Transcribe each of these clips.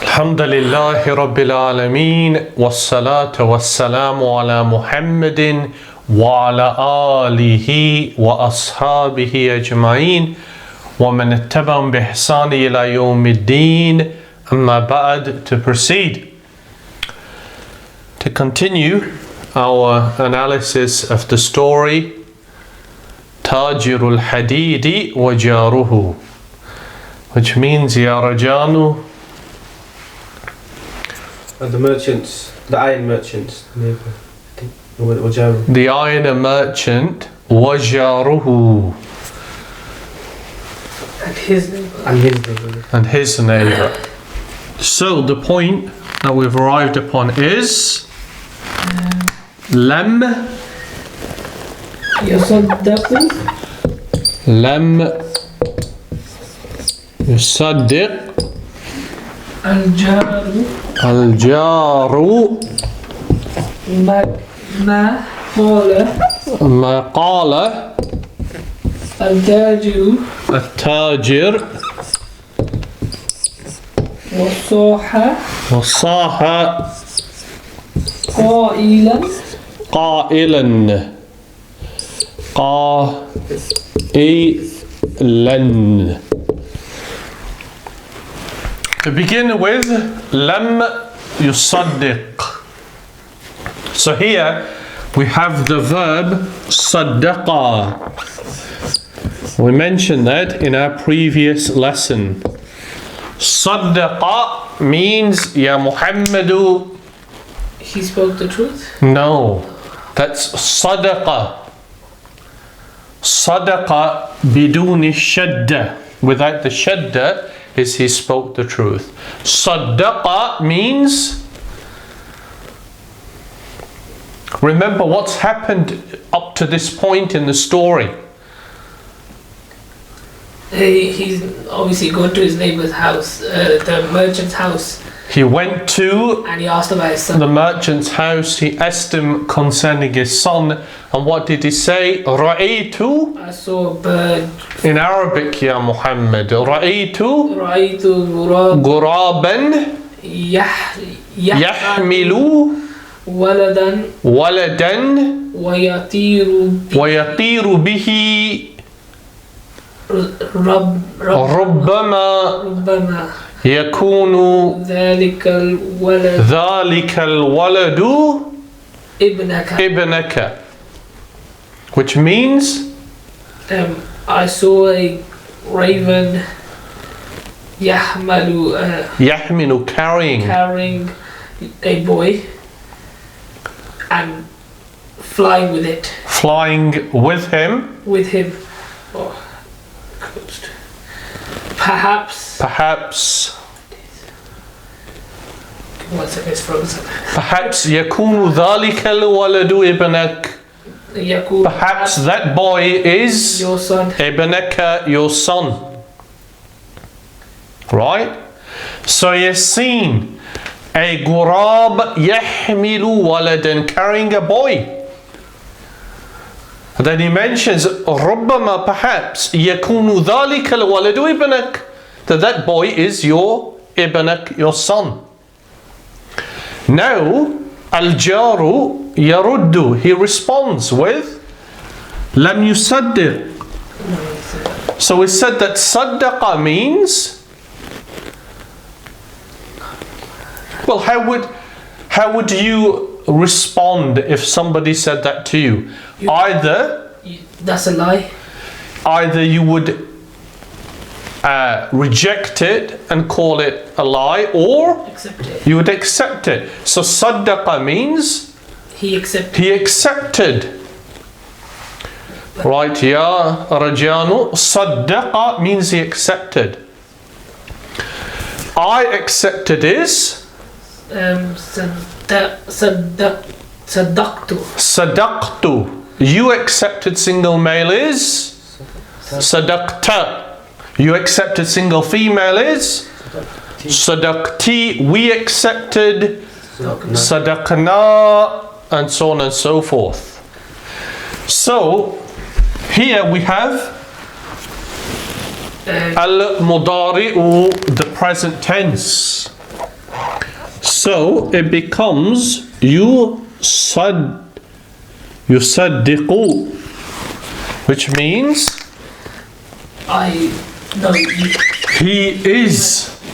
الحمد لله رب العالمين والصلاة والسلام على محمد وعلى آله وأصحابه أجمعين ومن اتبعهم بإحسان إلى يوم الدين. أما بعد, to proceed, to continue our analysis of the story تاجر الحديد وجاره, which means يا رجانو, the merchants, the iron merchants, neighbour, I think, the iron merchant, وجاره, and his neighbour, and his neighbour. So the point that we've arrived upon is لم يصدق الجار ما قال التاجر وصاح قائلا To begin with, لم يصدق. So here we have the verb صدق. We mentioned that in our previous lesson. صدق means يا محمد. He spoke the truth? No, that's صدق. صدق بدون الشدة. Without the shadda is he spoke the truth. صدق means, remember what's happened up to this point in the story. He's obviously gone to his neighbour's house, the merchant's house. He went to and he asked about his son. The merchant's house. He asked him concerning his son, and what did he say? رأيت, I saw a bird. In Arabic, يا محمد, رأيت غرابا يحمل ولدا ويطير به ربما يكون ذلك الولد ابنك, which means I saw a raven يحمل carrying a boy and flying with him. Oh, closed. Perhaps. One second, it's frozen. Perhaps يكون ذلك الولد ابنك. Perhaps that boy is your son. ابنك, your son. Right? So you've seen a غراب يحمل ولدا, carrying a boy. And then he mentions ربما, perhaps يكون ذلك الولد ابنك, that boy is your ابنك, your son. Now الجار يرد, he responds with لم يصدق. So we said that صدق means, well, how would you respond if somebody said that to you? That's a lie. Either you would reject it and call it a lie, or you would accept it. So saddaqa means he accepted. Right, ya rajanu, saddaqa means he accepted. I accepted is Sadaqtu. You accepted single male is Sadaqta. You accepted single female is Sadaqti. We accepted Sadaqna, and so on and so forth. So here we have al-mudari'u, the present tense. So it becomes yusaddiqu, which means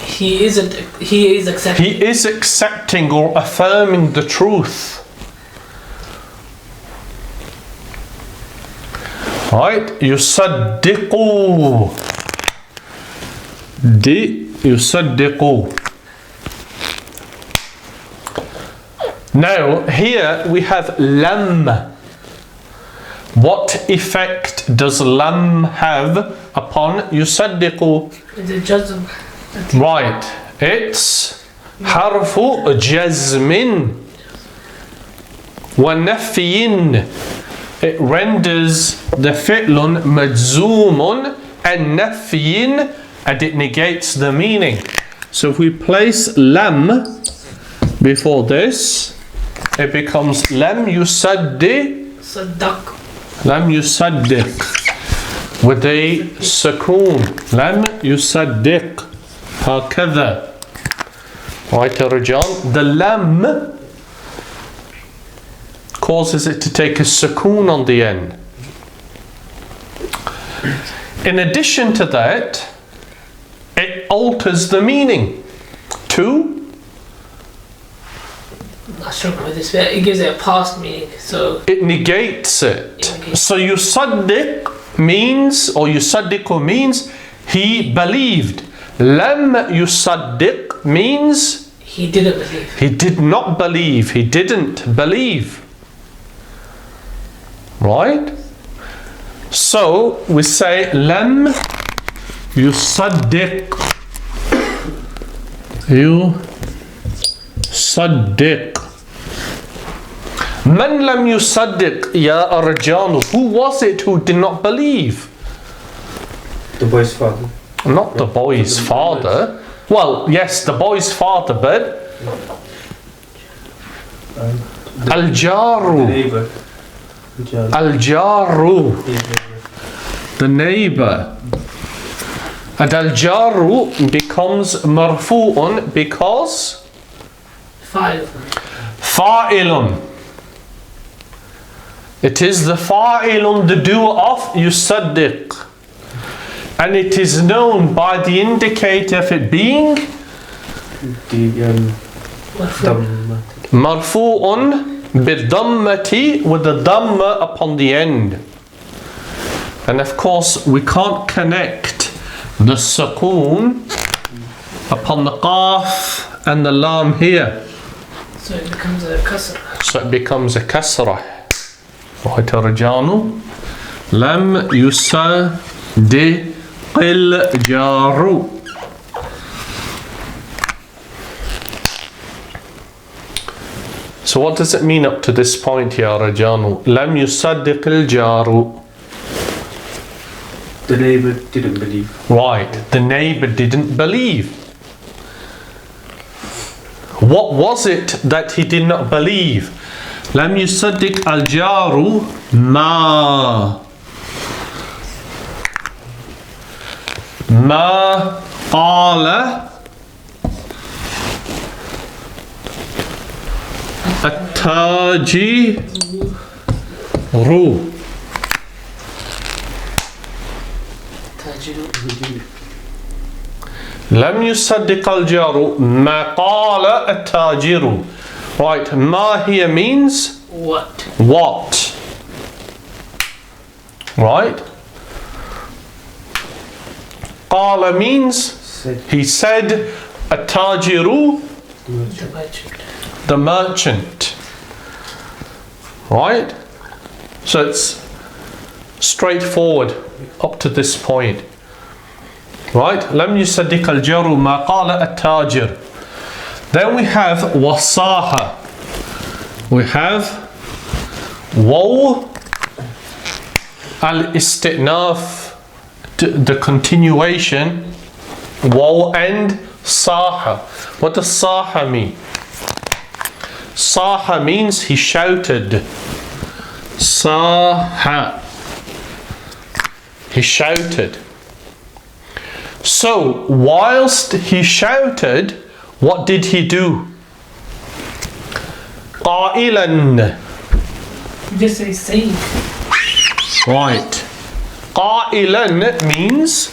he is accepting or affirming the truth. Right? Yusaddiqu. Yusaddiqu. Now here we have lam. What effect does lam have upon yusaddiqu? The jazm. Right, it's harfu jazmin wa nafyin. It renders the fi'lun majzumun and nafyin, and it negates the meaning. So if we place lam before this, it becomes lam yusaddiq. Lam yusaddiq with a sukoon. Lam yusaddiq. هكذا. Right, Rajan. The lam causes it to take a sukoon on the end. In addition to that, it alters the meaning to. I struggle with this bit. It gives it a past meaning, so it negates it. So yusaddiq means, or yusaddiqu means, he believed. Lam yusaddiq means he didn't believe. He did not believe. He didn't believe. Right? So we say lam yusaddiq. Yusaddiq. Man lam yusaddiq ya arjanu. Who was it who did not believe? The boy's father. Not the boy's father. Well, yes, the boy's father, but al-jaru. The neighbour. Al-jaru. The neighbour. And al-jaru becomes marfu'un because fa'ilun. It is the fa'ilun, the doer of yusaddiq. And it is known by the indicator of it being marfu'un bid-dammati, with the dhamma upon the end. And of course we can't connect the sukoon upon the qaf and the lam here. So it becomes a kasra. So it becomes a kasrah. وَهَتَرْجَانُ لَمْ يُسَدِّقِ الْجَارُ. So what does it mean up to this point, Ya Rajanu? لَمْ يُسَدِّقِ الْجَارُ. The neighbour didn't believe. Right, the neighbour didn't believe. What was it that he did not believe? لم يصدق الجار ما قال التاجر. لم يصدق الجار ما قال التاجر. Right, ma here means what? What? Right? Qala means he said. At-tajiru, the merchant. Right? So it's straightforward up to this point. Right? Lam yusaddiq al-jaru ma qala at-tajir. Then we have wasaha. We have waw al-istinaf, the continuation, waw and saha. What does saha mean? Saha means he shouted. Saha. He shouted. So whilst he shouted, what did he do? قائلا. You just say saying. Right. قائلا means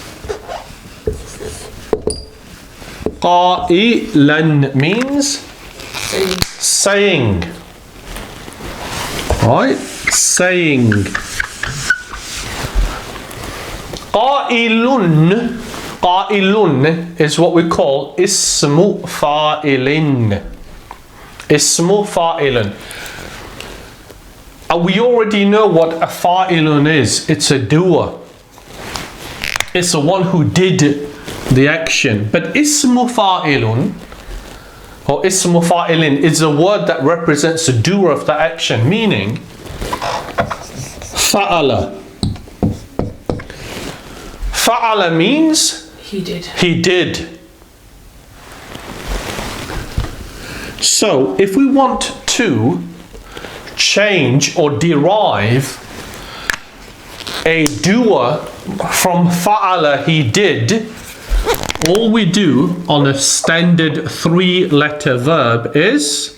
saying. Right? Saying. قائلٌ is what we call ismu fa'ilin. Ismu fa'ilun. And we already know what a fa'ilun is. It's a doer. It's the one who did the action. But ismu fa'ilun or ismu fa'ilin is a word that represents the doer of the action, meaning fa'ala. Fa'ala means He did. he did. So if we want to change or derive a doer from fa'ala, he did, all we do on a standard 3-letter verb is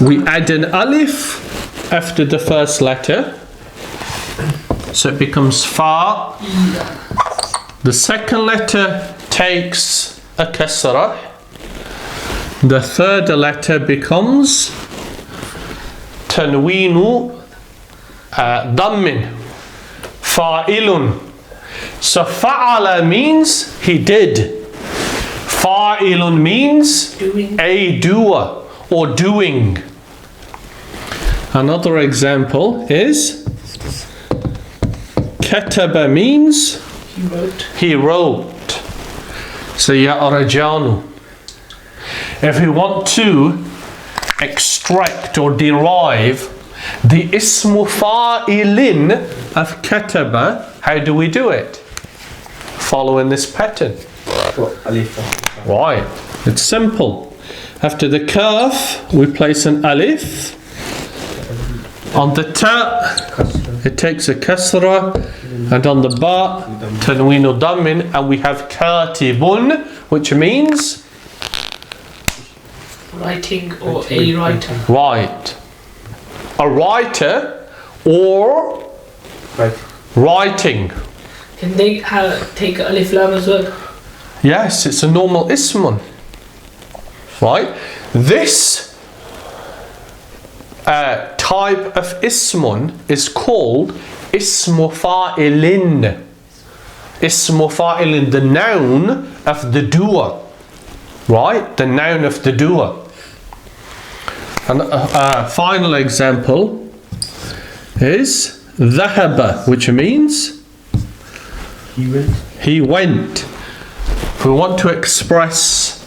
we add an alif after the first letter, so it becomes fa. The second letter takes a kasrah. The third letter becomes tanweenu dammin, fa'ilun. So fa'ala means he did. Fa'ilun means Doing. a doer or doing. Another example is kataba means He wrote. he wrote. So ya rajanu. If we want to extract or derive the ismu fa'ilin of kataba, how do we do it? Following this pattern. What? Alif. Right, it's simple. After the kaf, we place an alif. On the ta, it takes a kasra, and on the ba, tanweenu dammin, and we have katibun, which means Writing or a writer. right. A writer or Right. writing. Can they take alif lam as well? Yes, it's a normal ismun. Right? This type of ismun is called ismu fa'ilin. Ismu fa'ilin, the noun of the doer. Right? The noun of the doer. And a final example is dhahaba, which means He went. he went. If we want to express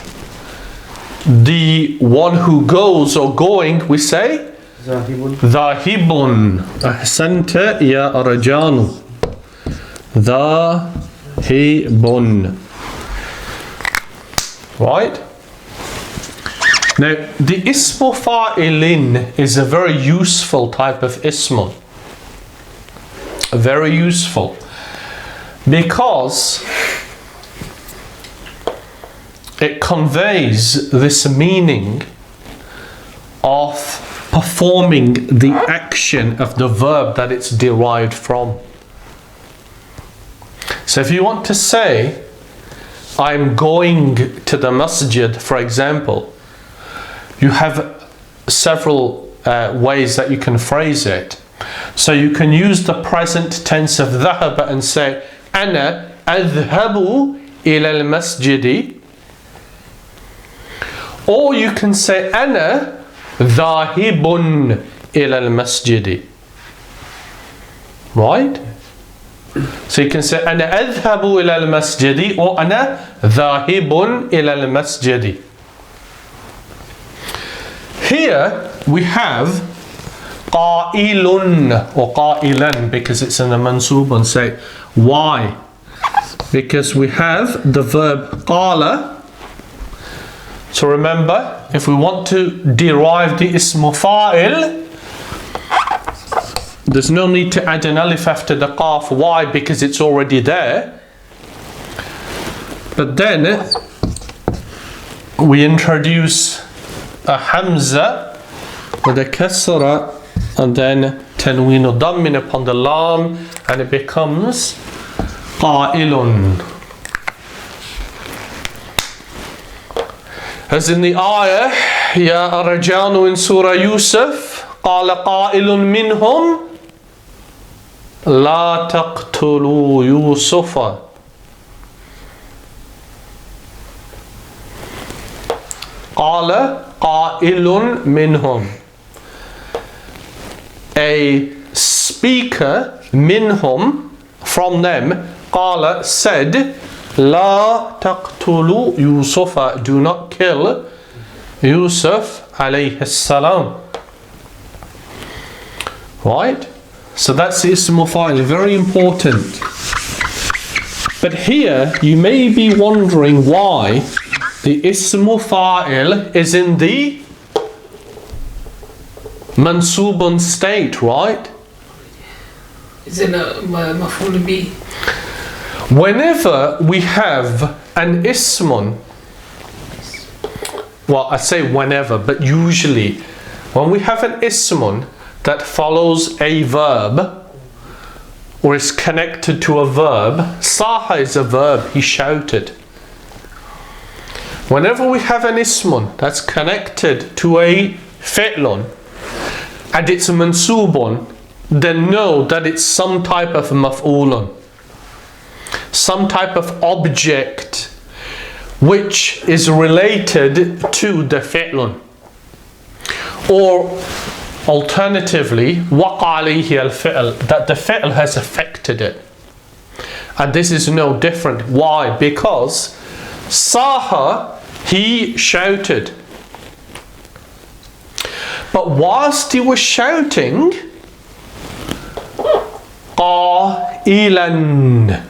the one who goes or going, we say Zahibun. dhahibun. Ahsanta ya rajanu. Dhahibun. Right? Now, the ismu fa'ilin is a very useful type of ismu. Very useful. Because it conveys this meaning of performing the action of the verb that it's derived from. So if you want to say, I'm going to the masjid, for example, you have several ways that you can phrase it. So you can use the present tense of dhahaba and say, أنا أذهب إلى المسجد. Or you can say, أنا ذاهب إلى المسجد. Right? So you can say, أنا أذهب إلى المسجد or أنا ذاهب إلى المسجد. Here we have قائل or قائلا because it's in a mansub, and say why? Because we have the verb قال. So remember, if we want to derive the ismu fa'il, there's no need to add an alif after the qaf. Why? Because it's already there. But then we introduce a hamza with a kasra and then tanween dammin upon the lam, and it becomes qa'ilun. As in the ayah, Ya Arajanu in Surah Yusuf, قال قائل منهم لا تقتلوا يوسف. قال قائل منهم. A speaker minhum, from them, قال said, لا تقتلوا يوسف, do not kill Yusuf alayhi salam. Right? So that's the ism fa'il, very important. But here you may be wondering why the ism fa'il is in the mansubun state, right? Is it a maf'ul bi? Whenever we have an ismun, well, I say whenever, but usually, when we have an ismun that follows a verb or is connected to a verb, saha is a verb, he shouted. Whenever we have an ismun that's connected to a fi'lun and it's mansubun, then know that it's some type of maf'ulun, some type of object which is related to the fi'lun. Or alternatively, waqa alayhi al-fi'l, that the fi'l has affected it. And this is no different. Why? Because saha, he shouted. But whilst he was shouting, qailan,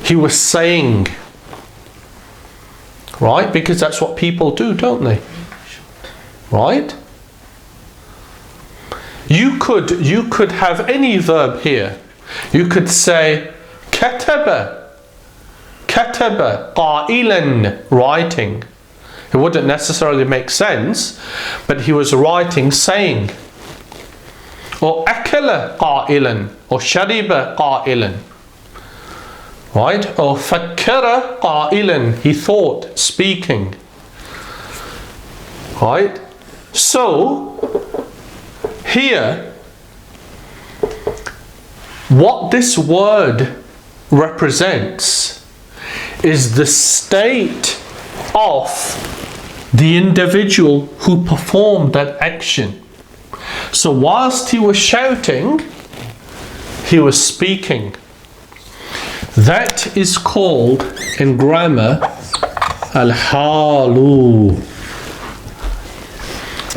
he was saying. Right? Because that's what people do, don't they? Right? You could have any verb here. You could say kataba, qailan, writing. It wouldn't necessarily make sense, but he was writing, saying. Or akala qailan, or shariba qailan. Right? Or fakkara qailan, he thought, speaking. Right? So here, what this word represents is the state of the individual who performed that action. So whilst he was shouting, he was speaking. That is called in grammar al-halu.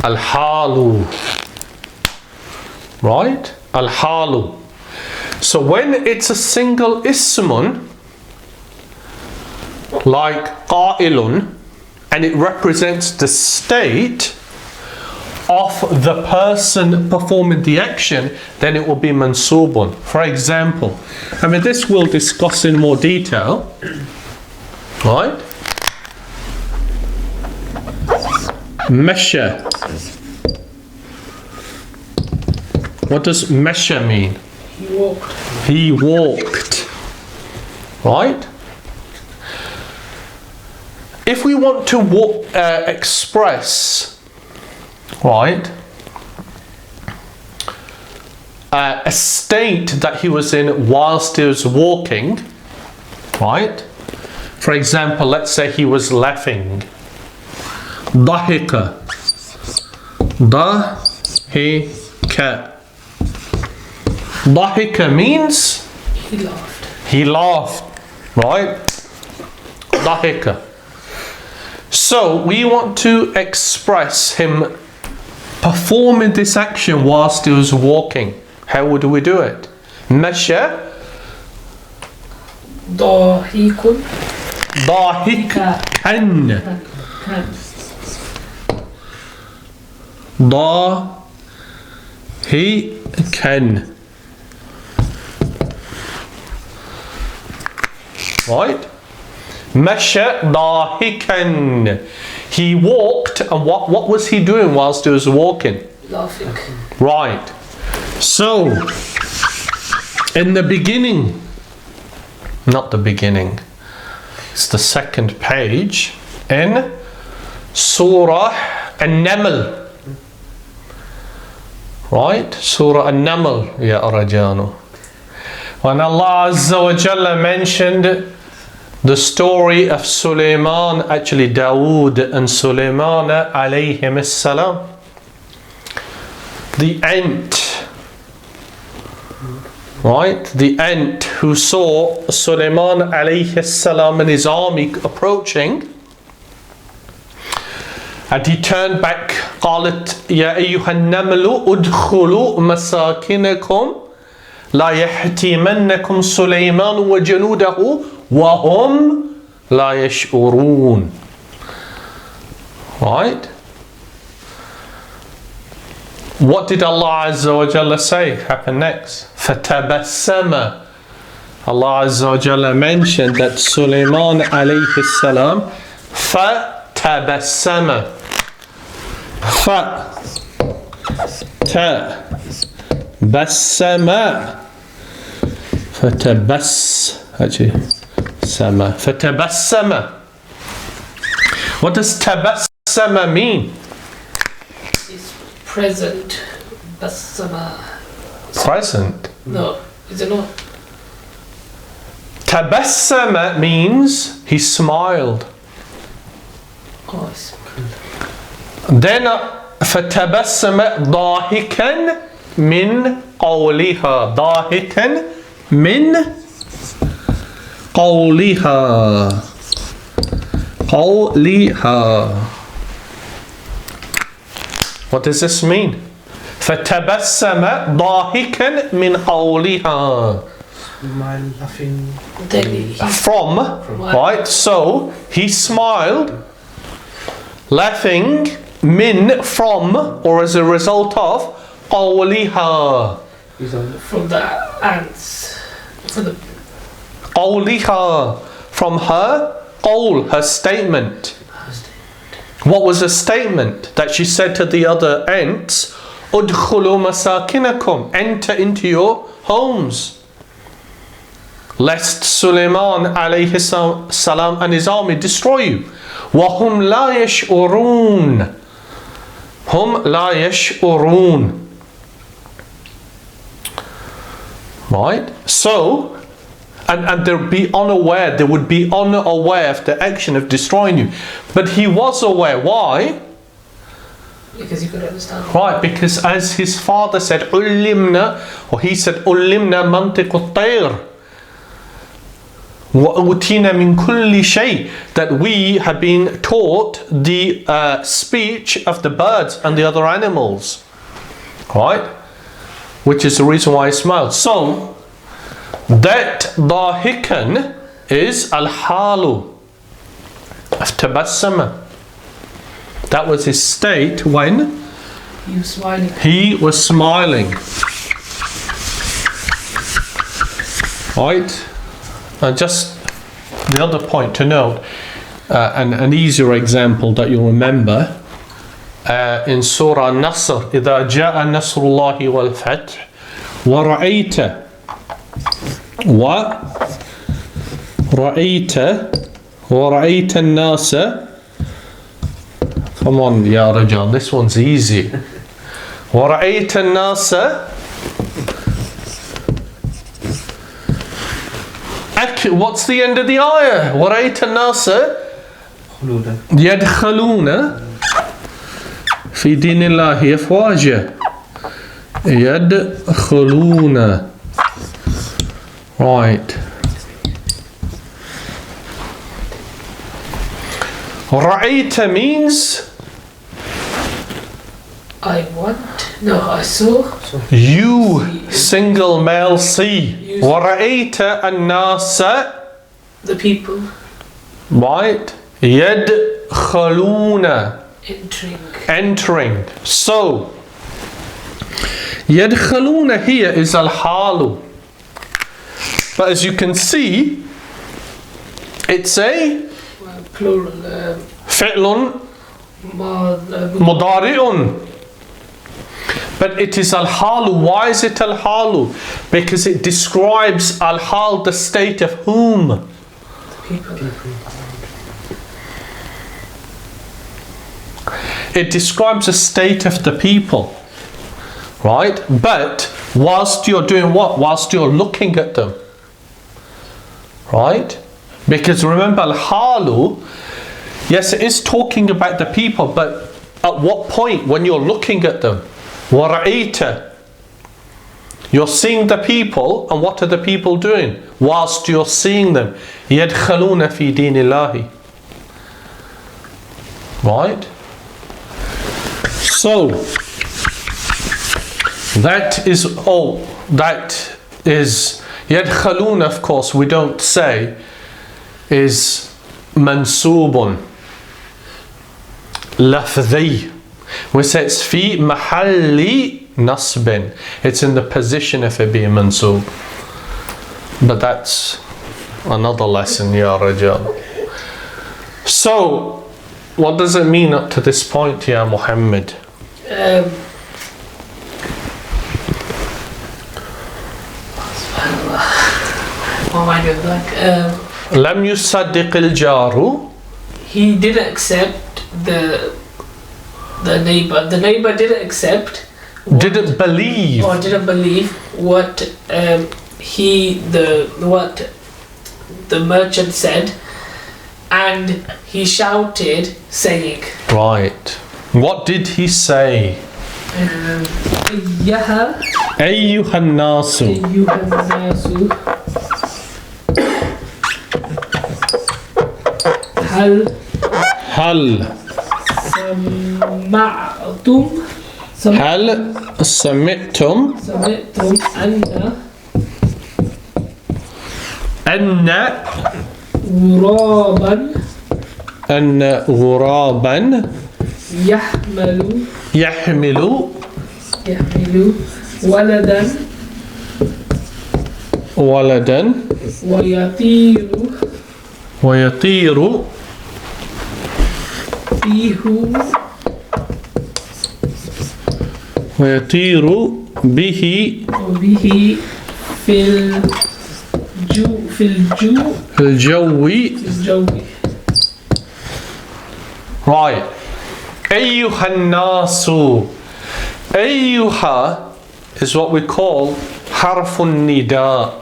Al-halu. Right? Al-halu. So when it's a single ismun, like qa'ilun, and it represents the state of the person performing the action, then it will be mansubun. For example, I mean, this we'll discuss in more detail. Right? Mesha. What does mesha mean? He walked. He walked. Right? If we want to express, right, a state that he was in whilst he was walking, right? For example, let's say he was laughing. Dahika. Dahika. Dahika means He laughed. he laughed, right? Dahika. So we want to express him performing this action whilst he was walking. How would we do it? Masha. Dahikun. Dahikan. Dahikan. Right? Masha dahikan. He walked, and what was he doing whilst he was walking? Laughing. Right. So, in the beginning, not the beginning, it's the second page in Surah An-Naml. Right? Surah An-Naml, Ya Rajanu. When Allah Azza wa Jalla mentioned the story of Sulaymaan, actually Dawood and Sulaymaan alayhim as-salam, the ant, right? The ant who saw Sulaymaan alayhi as-salam and his army approaching, and he turned back. قالت يا أيها النمل ادخلوا مساكنكم لا يحتمنكم سليمان وجنوده وهم لا يشعرون. Right? What did Allah Azza wa Jalla say happen next? فَتَبَسَّمَ. Allah Azza wa Jalla mentioned that Sulaymaan alayhi salam فَتَبَسَّمَ. فتبسم. What does tabassama mean? It's present. Bassama. Present. No, is it not? Tabassama means he smiled. Oh, it's Then فتبسم ضاحكا من قولها. ضاحكا من قولها. قولها. What does this mean? فتبسم ضاحكا من قولها. My laughing. then he From, right? So he smiled, laughing, min, from, or as a result of, قولها. He's on. from the ants. From the قولها. From her قول, her statement. What was the statement that she said to the other ants? ادخلوا مساكنكم. Enter into your homes, lest Sulaymaan alayhi salam and his army destroy you. وهم لا يشعرون. هم لا يشعرون. Right? So, and they would be unaware of the action of destroying you. But he was aware. Why? because he could understand. Right, because as his father said, علمنا, or he said, علمنا منطق الطير. وأوتينا من كل شيء, that we have been taught the speech of the birds and the other animals. Right? Which is the reason why he smiled. So, that ضاحكا is al-halu of tabassama. That was his state when He was smiling. he was smiling. Right? And just the other point to note, an easier example that you'll remember, in Surah Nasr, إذا جاء نصر الله والفتح ورأيت الناس. Come on, Ya Rajal, this one's easy. ورأيت الناس What's the end of the ayah? ورأيت الناس يدخلون في دين الله أفواجا. يدخلون. Right. رأيت means I saw. you, single male see. ورأيت الناس, The people right? يدخلون, entering. So يدخلون here is al-halu. But as you can see, it's a plural. فعل Mudari'un. But it is al-hal. Why is it al-hal? Because it describes al-hal, the state of whom? People. It describes the state of the people. Right? But whilst you're doing what? Whilst you're looking at them. Right? Because remember, al-halu, yes, it is talking about the people, but at what point? When you're looking at them. وَرَأَيْتَ, you're seeing the people, and what are the people doing whilst you're seeing them? يَدْخَلُونَ فِي دِينِ اللَّهِ. Right? So, that is يَدْخَلُونَ, of course, we don't say, is mansubun lafzi. We say it's fi mahalli nasbin. It's in the position of it being mansub. But that's another lesson, ya rajal. So, what does it mean up to this point, ya Muhammad? What am I doing like? Lam yusaddiq al-jaru. He didn't accept the neighbor. The neighbor didn't accept. Didn't believe. Or didn't believe what what the merchant said, and he shouted, saying. Right. What did he say? Ayyuhan nasu. هل سمعتم أن غرابا يحمل ولدا ويطير به في الجو. Right. أيها الناس. أيها is what we call حرف النداء.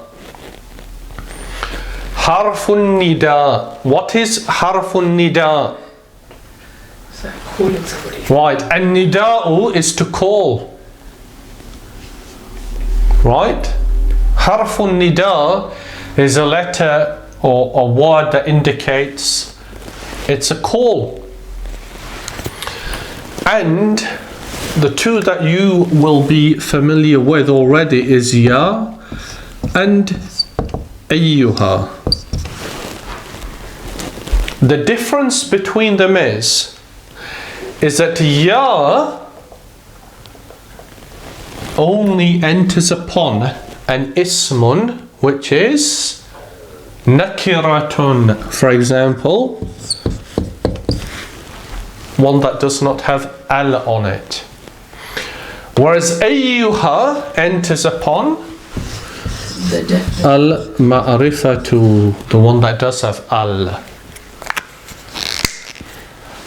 حرف النداء. What is حرف النداء? Calling somebody. Right. And nida'u is to call. Right? Harfun nida is a letter or a word that indicates it's a call. And the two that you will be familiar with already is ya and ayyuha. The difference between them is that ya only enters upon an ismun, which is nakiratun, for example, one that does not have al on it. Whereas ayyuha enters upon al-ma'rifatu, the one that does have al.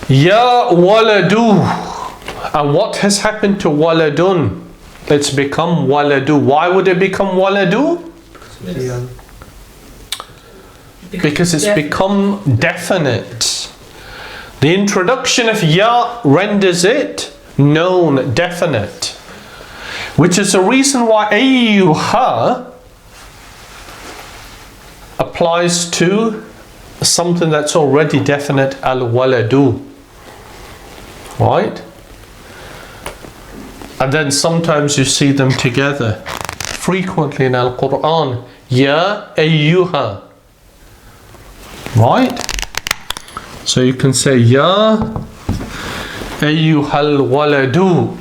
Ya waladu. And what has happened to waladun? It's become waladu. Why would it become waladu? Because it's become definite. The introduction of ya renders it known, definite. Which is the reason why ayyuha applies to something that's already definite, al-waladu. Right? And then sometimes you see them together. Frequently in Al-Quran. Ya ayyuha. Right? So you can say Ya ayyuhal waladu.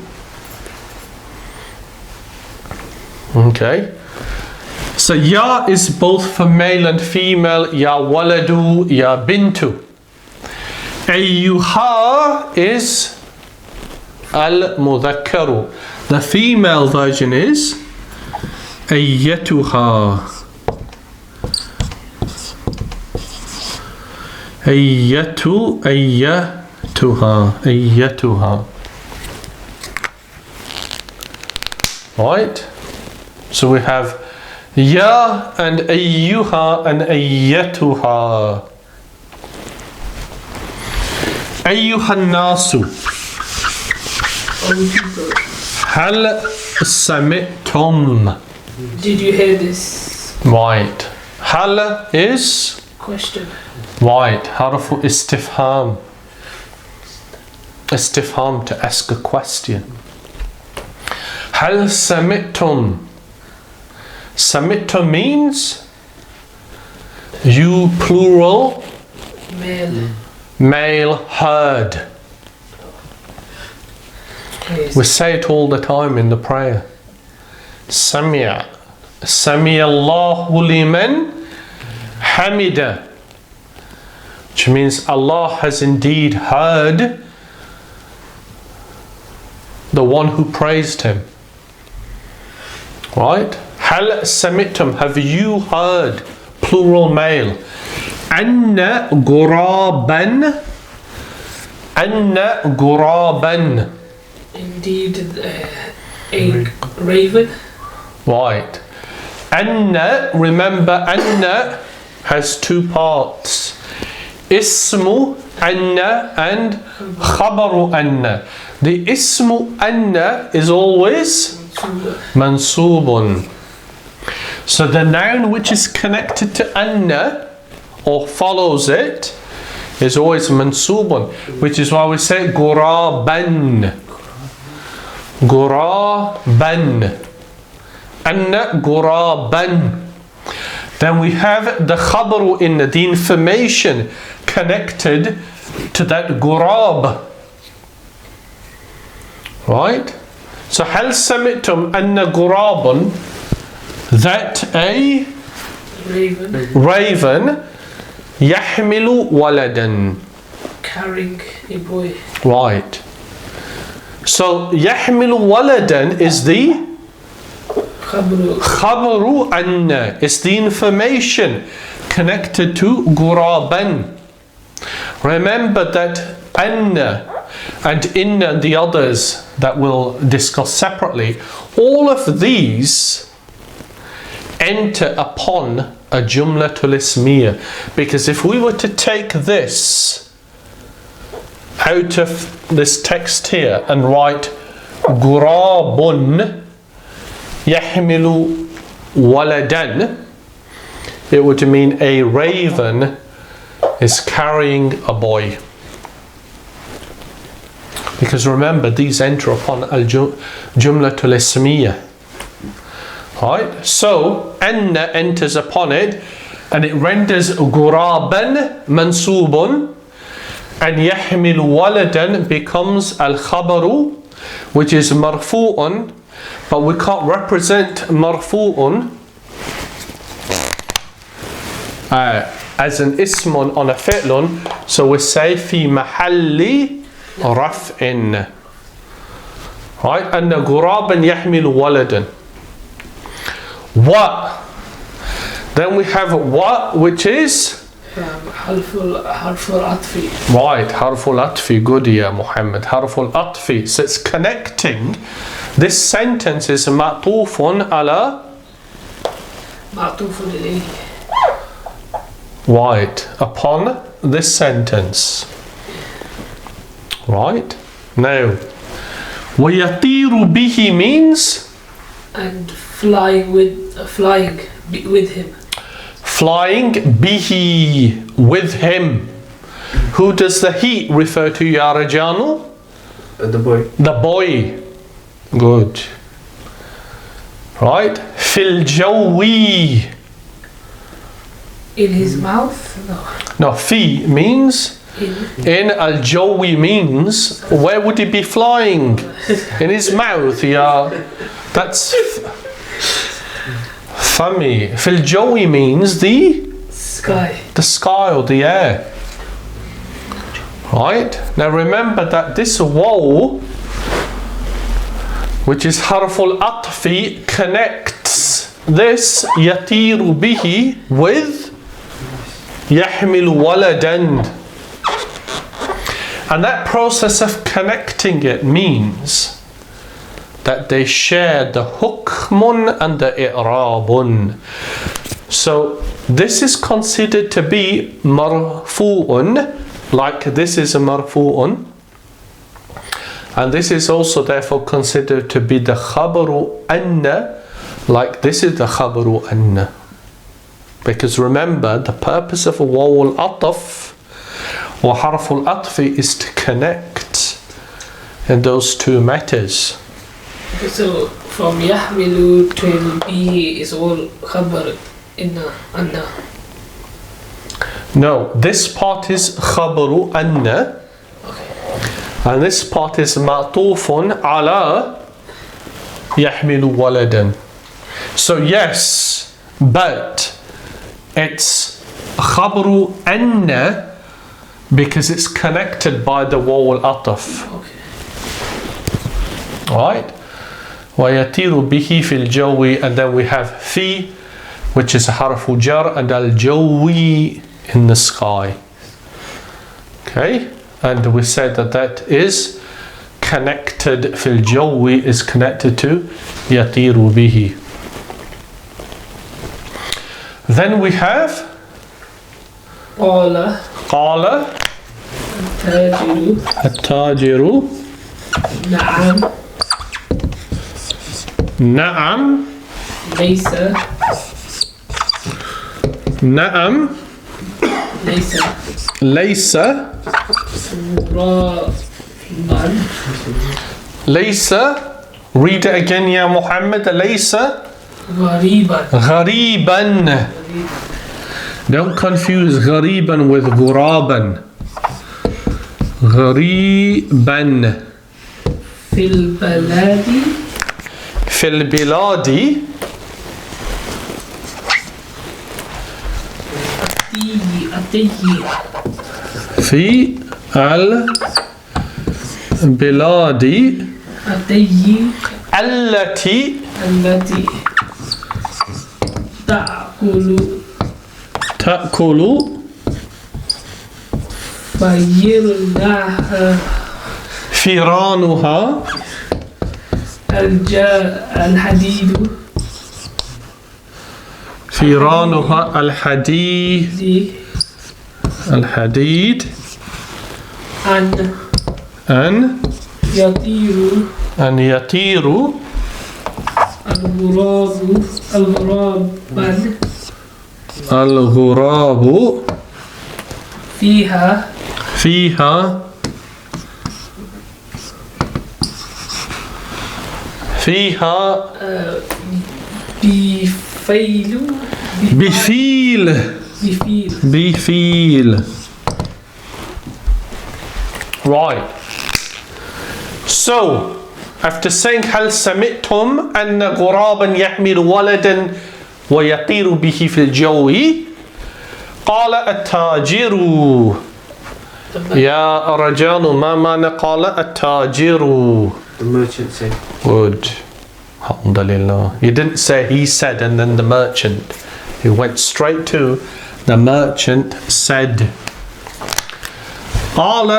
Okay. So ya is both for male and female. Ya waladu, ya bintu. Ayyuha is al-mudhakkaru. The female version is ayyatuha. Ayyatuha. Right? So we have ya and ayyuha and ayyatuha. Ayyuha nasu. Hal sami'tum. Did you hear this Right. Hal is question? right. Harfu istifham. Istifham, to ask a question. Hal sami'tum. Sami'tum means you plural male heard. Yes. We say it all the time in the prayer. Sami'a. Sami'a Allahu liman hamida. Which means Allah has indeed heard the one who praised him. Right? Hal sami'tum, have you heard, plural male, anna guraban, anna guraban. Indeed, a raven. Right. Anna, remember anna has two parts. Ismu anna and khabaru anna. The ismu anna is always mansubun. So the noun which is connected to anna or follows it is always mansubun, which is why we say guraban. Guraban. Anna guraban. Then we have the khabaru in the information connected to that gurab. Right? So hal sami'tum anna gurabun, that a raven yahmilu waladan, carrying a boy. right. So yahmilu waladan is the khabaru anna, it's the information connected to guraban. Remember that anna and inna and the others that we'll discuss separately, all of these enter upon a jumlatul ismiyah, because if we were to take this out of this text here and write gurabun yahmilu waladan, it would mean a raven is carrying a boy. Because remember, these enter upon al-jumlatul ismiyah. Right? So, anna enters upon it and it renders guraban mansubun, and yahmil waladan becomes al-khabaru, which is marfu'un, but we can't represent marfu'un as an ismun on a fi'lun, so we say fi mahalli raf'in. Right? Anna guraban yahmilu waladan. Wa. Then we have wa, which is Harful atfi. right, harful atfi. Good, ya Muhammad. Harful atfi. So it's connecting. This sentence is ma'tufun ala Ma'tufun ilayhi. right, upon this sentence. Right? Now, وَيَطِيرُ بِهِ means And flying with him. flying bihi, with him. Who does the he refer to, ya Rajanu? The boy. The boy. Good. Right? Fil jawi. In his mouth? No. No, fi means in al jawi means where would he be flying? In his mouth, yeah. That's funny. Fil jawi means the Sky. sky or the air. Right? Now remember that this waw, which is harful atfi, connects this yatiru bihi with yahmilu waladan. And that process of connecting it means that they share the hukmun and the i'rabun. So this is considered to be marfu'un, like this is a marfu'un, and this is also therefore considered to be the khabaru anna, like this is the khabaru anna. Because remember, the purpose of a waw al-ataf or harful atfi is to connect in those two matters. So from yahmilu to bihi is all khabar inna anna. No, this part is khabaru anna, and this part is ma'tufun ala yahmilu waladan. So yes, but it's khabaru anna because it's connected by the waw al-ataf. Right? وَيَطِيرُ بِهِ فِي الْجَوِّ, and then we have fi, which is a harfu jar, and al-jawi, in the sky. Okay? And we said that that is connected, fil jawi is connected to yatiru bihi. Then we have Qala at-tajiru na'am laysa laysa. Read it again, ya Muhammad. Laysa ghariban. Don't confuse ghariban with ghuraban. Ghariban. fil biladi في البلاد التي تأكل فيرانها الحديد فيرانها الحديد أن يطير الغراب فيها بفيل. Right. So, after saying هل سمعتم أن غرابا يحمل ولدا ويطير به في الجو، قال التاجر. يا رجال ما معنى قال التاجر؟ The merchant said. Good. Alhamdulillah. You didn't say he said and then the merchant. You went straight to the merchant said. قال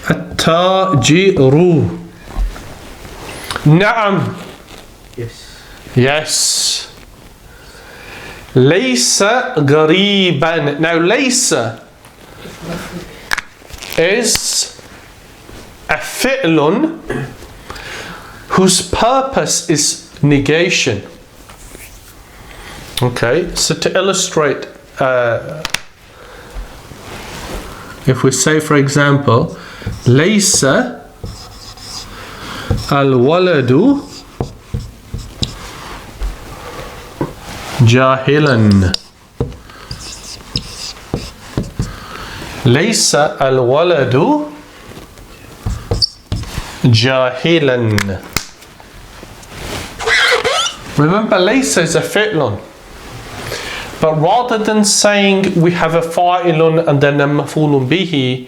التاجر. نعم. Yes. laysa غريبا. Now laysa is a fi'lun whose purpose is negation. Okay, so to illustrate, if we say, for example, laysa al-waladu jahilan. Laysa al-waladu jahilan. Remember, laysa is a fi'lun. But rather than saying we have a fa'ilun and then a maf'ulun bihi,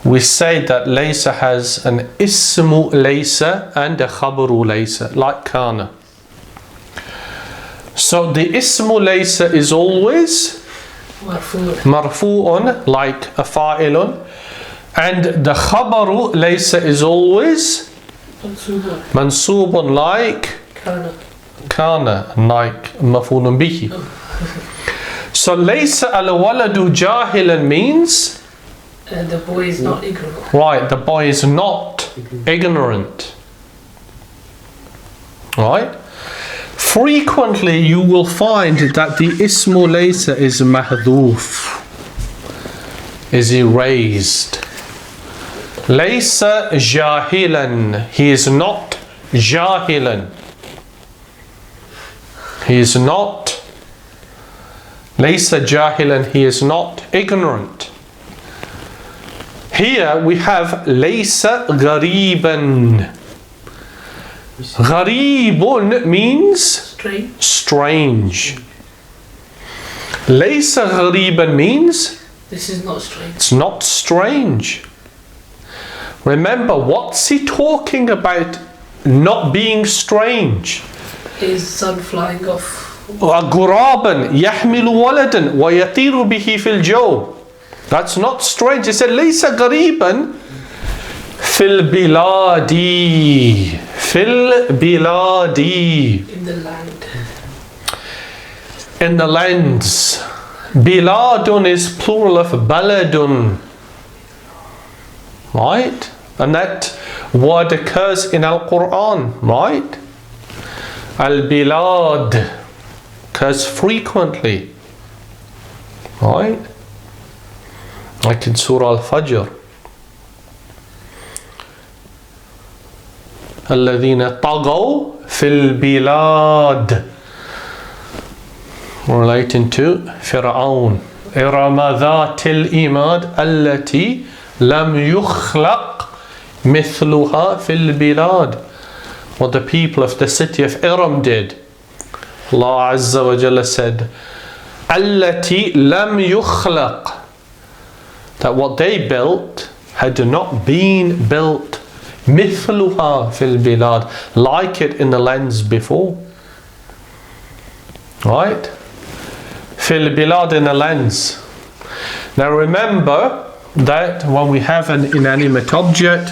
we say that laysa has an ismu laysa and a khabaru laysa, like kana. So the ismu laysa is always marfu'un, like a fa'ilun, and the khabaru laysa is always mansubun, like kana, like maf'ulun bihi. So laysa al-waladu jahilan means the boy is not ignorant. right, the boy is not ignorant. Right? Frequently you will find that the ismu laysa is mahdhuf, is erased. Laysa jahilan, he is not jahilan. He is not. Laysa jahilan, he is not ignorant. Here we have laysa ghariban. Gharibun means strange. Laysa ghariban means this is not strange. It's not strange. Remember, what's he talking about not being strange? His son flying off. غرابا يحمل ولدا ويطير به في الجو. That's not strange. He said ليس غريبا في البلاد. في البلاد. In the land. In the lands. Biladun is plural of baladun. Right? And that word occurs in Al-Quran. Right? Al-bilad occurs frequently. Right? Like in Surah Al-Fajr. الذين طغوا في البلاد, relating to Fir'aun. إرم ذات الإماد التي لم يخلق مثلها في البلاد. What the people of the city of Iram did. Allah Azza wa Jalla said, التي لم يخلق, that what they built had not been built مثلها في البلاد, like it in the lands before. Right? في البلاد, in the lands. Now remember that when we have an inanimate object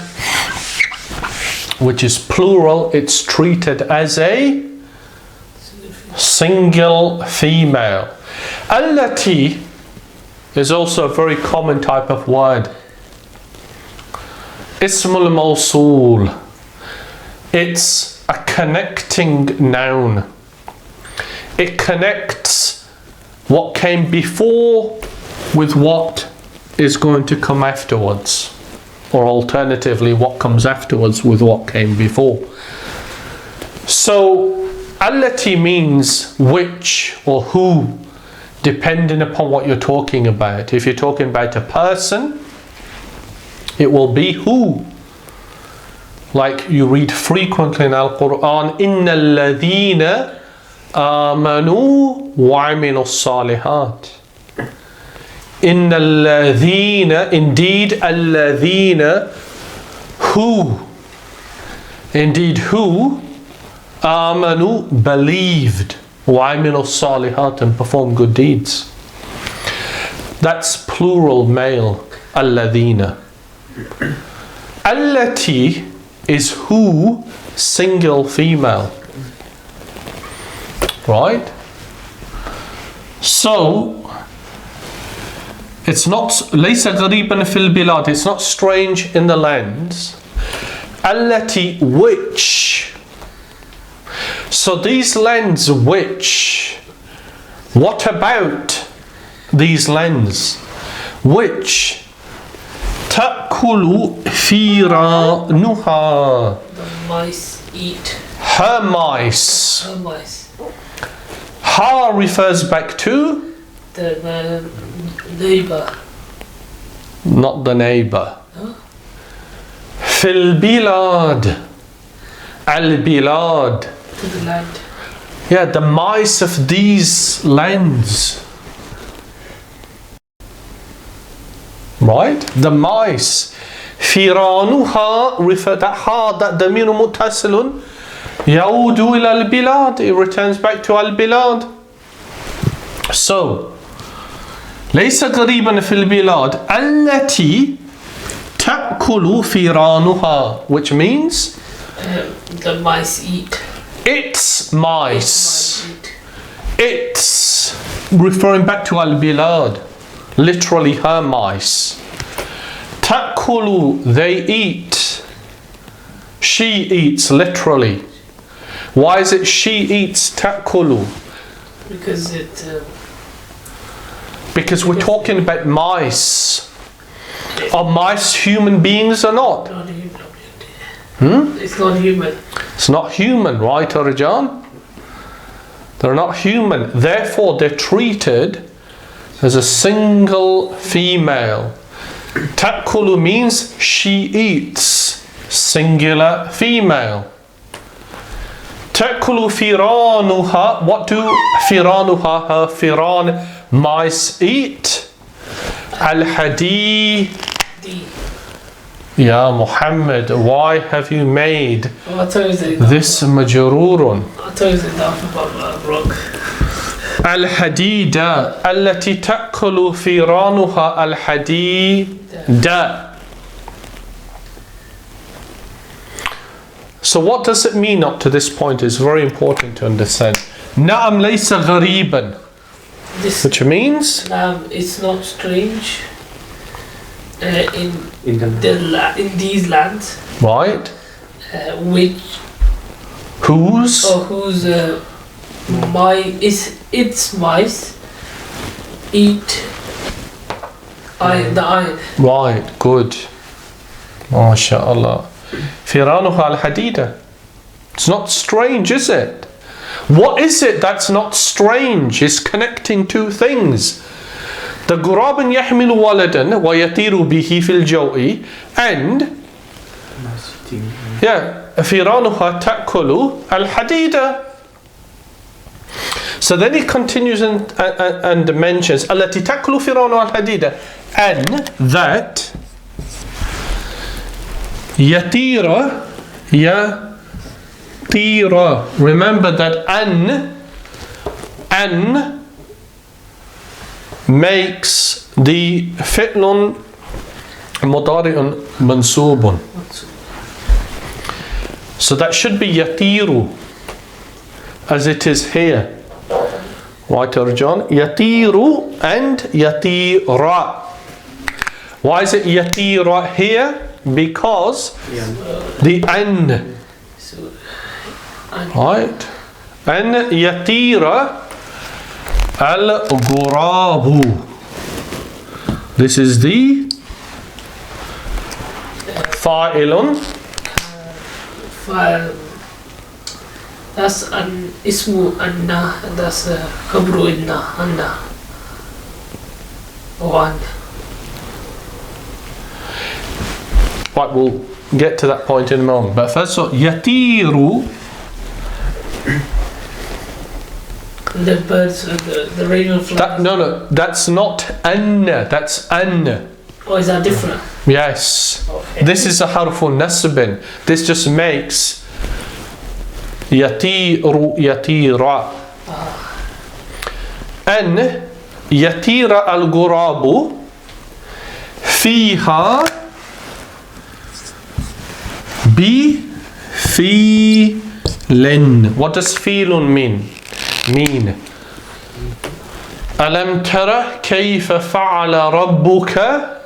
which is plural, it's treated as a single female. Allati is also a very common type of word. Ismul mawsool. It's a connecting noun. It connects what came before with what is going to come afterwards. Or alternatively, what comes afterwards with what came before. So, allati means which or who, depending upon what you're talking about. If you're talking about a person, it will be who. Like you read frequently in Al-Quran, إِنَّ الَّذِينَ آمَنُوا وَعَمِلُوا الصَّالِحَاتِ. إِنَّ الَّذِينَ, indeed الَّذِينَ, who, indeed who, آمَنُوا, believed, وَعَمِلُوا الصَّالِحَاتِ, and performed good deeds. That's plural male, الَّذِينَ. Allati is who, single female. Right? So, it's not ليس غريبا في البلاد, it's not strange in the lands. Allati, which. So these lands which, what about these lands which تأكل فيرانها, The mice eat. her mice. Her mice. Ha refers back to The neighbour. not the neighbor. Huh? Fil bilad, al bilad. To the land. Yeah, the mice of these lands. Right? The mice. فِيرَانُهَا refer that ha, that damir muttasilun يَعُودُ إِلَى الْبِلَادِ. It returns back to al-bilad. So, ليس غريبا في البلاد التي تأكل فيرانها, which means the mice eat. its mice. It's referring back to al-bilad, literally her mice. تأكل, they eat. She eats, literally. Why is it she eats تأكل? Because we're talking about mice. Are mice human beings or not? It's not human. It's not human, right, Arjan? They're not human. Therefore, they're treated as a single female. Ta'kulu means she eats, singular female. Ta'kulu firanuha. What do firanuha, her firan, mice eat? Al-hadi. Ya Muhammad, why have you made this majrurun? Al-hadida allati ta'kulu firanuha al-hadida. So what does it mean up to this point is very important to understand. Na'am laysa ghariban, which means it's not strange in these lands, right? Whose its mice eat the iron. Right, good. MashaAllah. Firanuha al-hadida. It's not strange, is it? What is it that's not strange? It's connecting two things. The غراب يحمل ولدا ويطير به في الجو and فيرانها تأكل الحديد. So then he continues and mentions التي تأكل فيرانها الحديد, and that يطير. Remember that an makes the fi'lun mudari'un mansubun. So that should be yatiru, as it is here. Right, Arjan? Yatiru and yatira. Why is it yatira here? Because the an. Right? An yatira al-ghurabu. This is the fa'ilun. That's an ismu anna, that's khabru inna anna. One. Right, we'll get to that point in a moment. But first of all, yatiru. The birds, the raven flies. No, that's not anna, that's an. Oh, is that different? Yes. Okay. This is a harfun nasbin. This just makes yatiru, yatira. An yatira al-ghurabu fiha bi filin. What does filun mean? ألم ترى كيف فعل ربك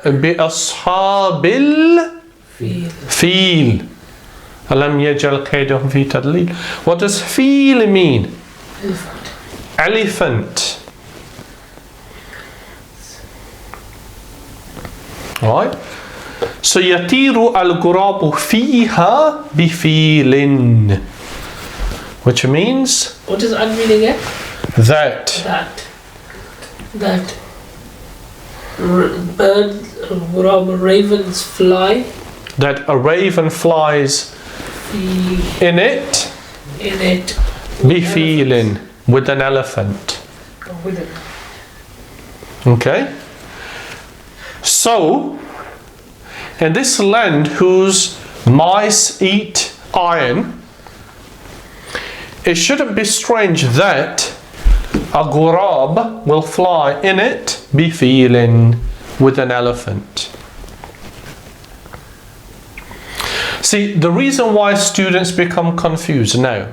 بأصحاب الفيل ألم يجعل كيدهم في تضليل. What does feel mean? Elephant. Right? So يطير الغراب فيها بفيل, which means what does an mean again? That birds, ravens fly. That a raven flies in it. Be feeling with an elephant. Okay. So, in this land whose mice eat iron, it shouldn't be strange that a ghurab will fly in it, be feeling with an elephant. See, the reason why students become confused now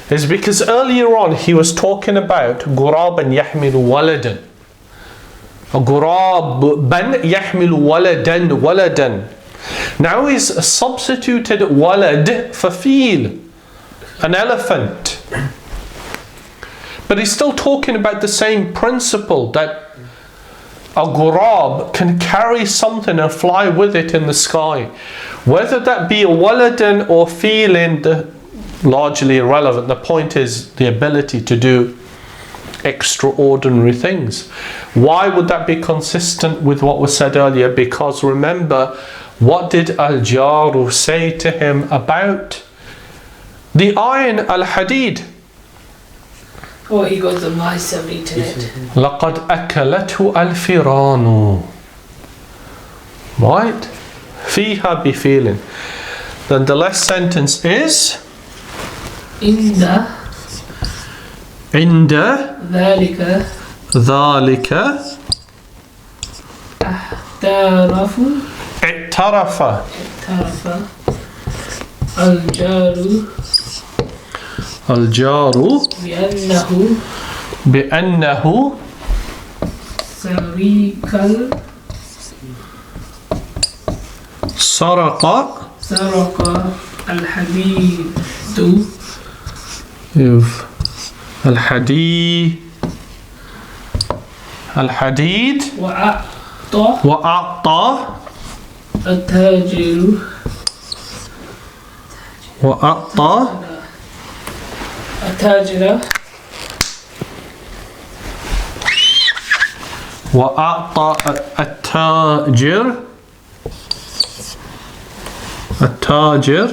is because earlier on he was talking about ghuraban yahmilu waladan. Ghuraban yahmilu waladan. Now he's substituted walad for feel, an elephant. But he's still talking about the same principle, that a ghurab can carry something and fly with it in the sky. Whether that be a waladan or feeling, largely irrelevant. The point is the ability to do extraordinary things. Why would that be consistent with what was said earlier? Because remember, what did al-jaru say to him about the iron, al-hadid? Oh, he got the mice have eaten it. لَقَدْ أَكَلَتْهُ الْفِرَانُ. Right? فِيهَا بِفِيلٍ. Then the last sentence is عند ذلك اعترف الجار بأنه سرق الحديد الحديد وأعطى التاجر التاجر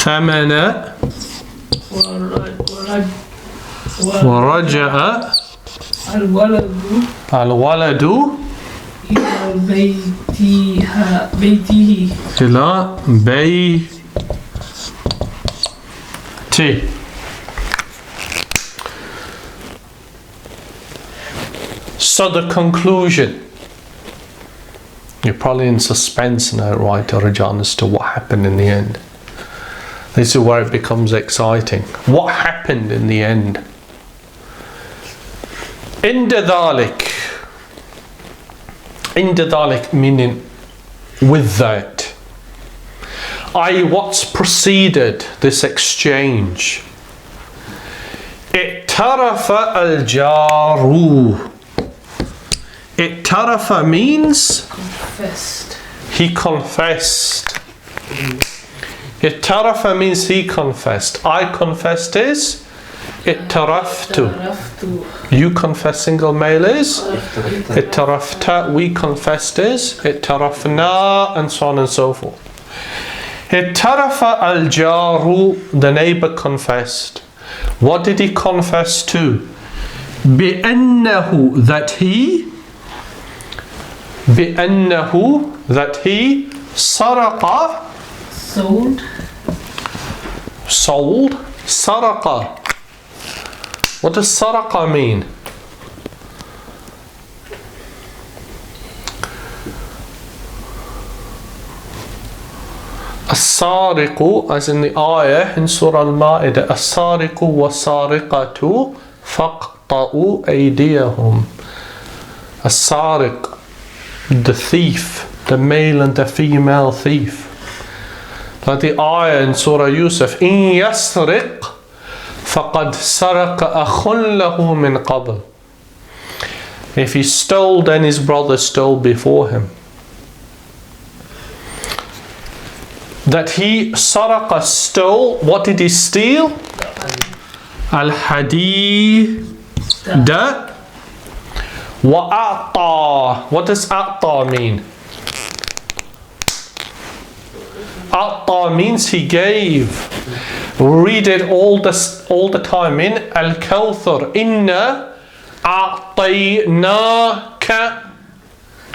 ثمن ورجع الولد إلى بيته. So the conclusion. You're probably in suspense now, right, Rajan, as to what happened in the end. This is where it becomes exciting. What happened in the end? Inda dhalik meaning with that. I.e. what's preceded this exchange. I'tarafa al-jaru. I'tarafa means confessed. He confessed. I'tarafa means he confessed. I confessed is i'taraftu. You confess single male is i'tarafta. We confessed is i'tarafna, and so on and so forth. I'tarafa al-jaru, the neighbor confessed. What did he confess to? بأنه, that he سرق, sold سرق. What does سرق mean? السارق, as in the ayah in Surah Al-Ma'idah, السارق والسارقة فاقطعوا أيديهم. السارق, the thief, the male and the female thief. Like the ayah in Surah Yusuf, إن يسرق فقد سرق أخ له من قبل. If he stole, then his brother stole before him. That he saraqa, stole. What did he steal? Al-hadid wa a'ta. What does a'ta mean? A'ta means he gave. We read it all the time in Al-Kawthar. Inna أعطيناك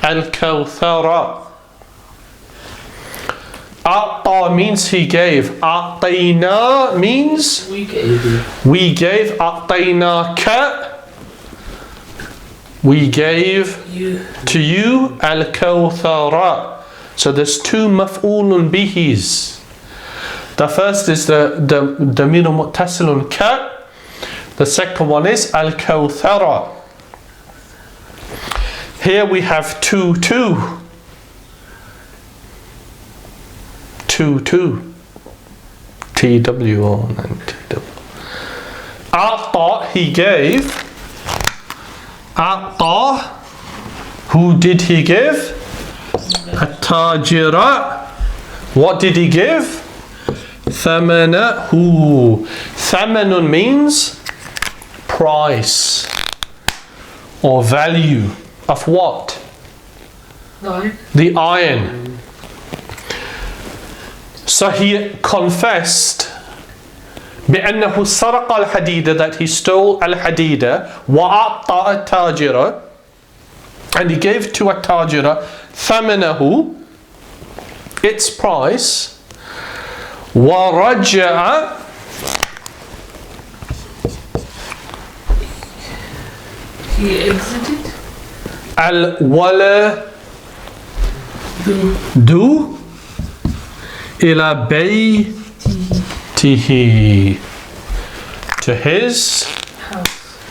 الكوثر. أعطى means he gave. أعطينا means We gave. we gave. أعطيناك we gave You. to you al-kawthara. So there's two maf'ulun bihis. The first is the damiru muttasilun ka. The second one is al-kawthara. Here we have two. TW and TW. A'ta, he gave. A'ta, who did he give? At-tajira. What did he give? Thamanahu. Thamanun means price or value of what? Nine. The iron. So he confessed بأنه سرق الحديدة, that he stole al-hadida, وأعطى التاجرة, and he gave to التاجرة ثمنه, its price, ورجع, He exited. الولد إلى بيته, to his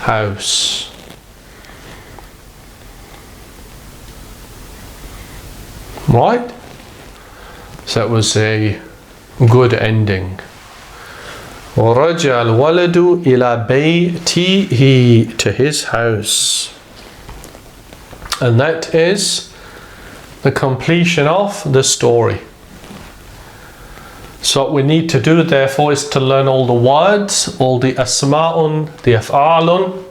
house. Right? So it was a good ending. ورجع الولد إلى بيته, to his house. And that is the completion of the story. So what we need to do therefore is to learn all the words, all the asma'un, the af'alun.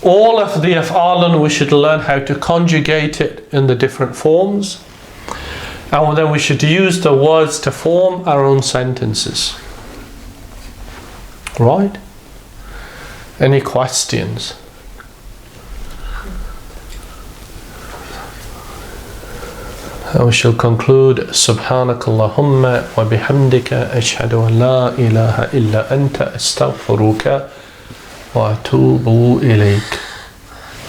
All of the af'alun we should learn how to conjugate it in the different forms. And then we should use the words to form our own sentences. Right? Any questions? We shall conclude. سبحانك اللهم وبحمدك أشهد أن لا إله إلا أنت أستغفرك وأتوب إليك.